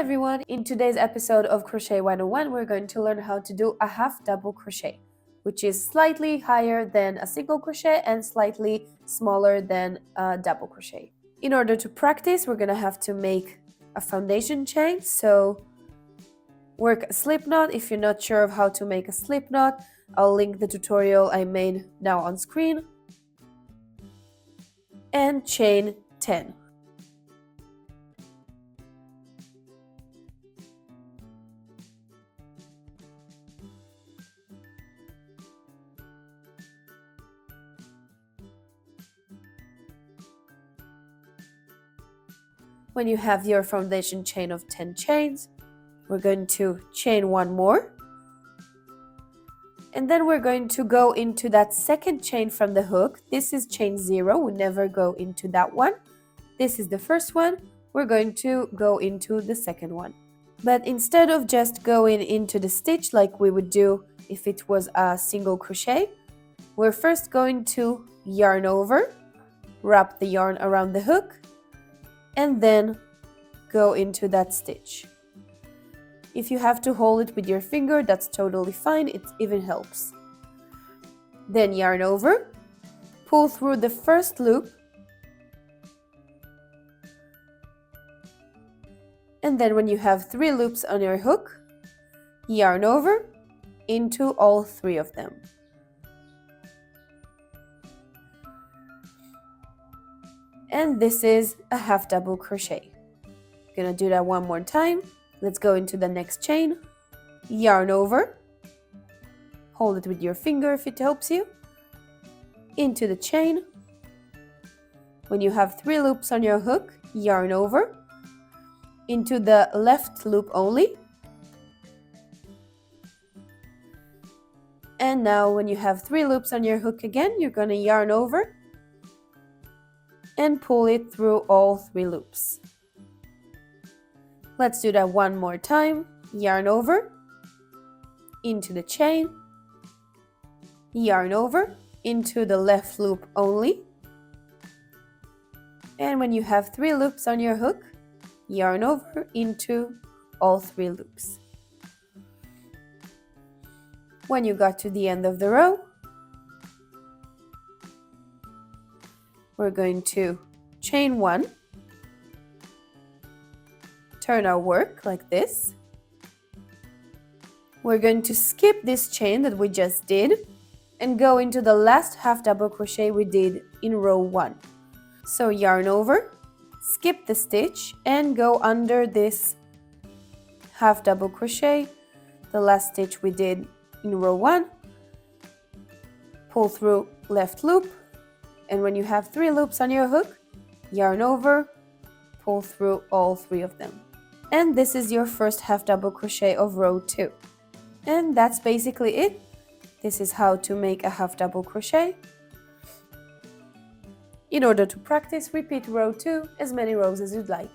everyone! In today's episode of Crochet 101, we're going to learn how to do a half double crochet, which is slightly higher than a single crochet and slightly smaller than a double crochet. In order to practice, we're going to have to make a foundation chain, so work a slip knot. If you're not sure of how to make a slip knot, I'll link the tutorial I made now on screen. And chain 10. When you have your foundation chain of 10 chains, we're going to chain one more. And then we're going to go into that second chain from the hook. This is chain 0. We never go into that one. This is the first one. We're going to go into the second one. But instead of just going into the stitch like we would do if it was a single crochet, we're first going to yarn over, wrap the yarn around the hook, and then go into that stitch. If you have to hold it with your finger, that's totally fine, it even helps. Then yarn over, pull through the first loop, and then when you have 3 loops on your hook, yarn over into all 3 of them. And this is a half double crochet. Gonna do that one more time. Let's go into the next chain, yarn over, hold it with your finger if it helps you, into the chain. When you have 3 loops on your hook, yarn over, into the left loop only. And now when you have 3 loops on your hook again, you're gonna yarn over and pull it through all 3 loops. Let's do that one more time. Yarn over, into the chain, yarn over, into the left loop only. And when you have 3 loops on your hook, yarn over into all 3 loops. When you got to the end of the row, we're going to chain 1, turn our work like this. We're going to skip this chain that we just did and go into the last half double crochet we did in row 1. So yarn over, skip the stitch and go under this half double crochet, the last stitch we did in row 1, pull through left loop, and when you have 3 loops on your hook, yarn over, pull through all 3 of them. And this is your first half double crochet of row 2. And that's basically it. This is how to make a half double crochet. In order to practice, repeat row 2 as many rows as you'd like.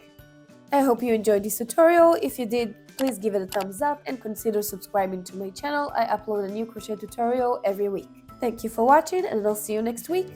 I hope you enjoyed this tutorial. If you did, please give it a thumbs up and consider subscribing to my channel. I upload a new crochet tutorial every week. Thank you for watching and I'll see you next week.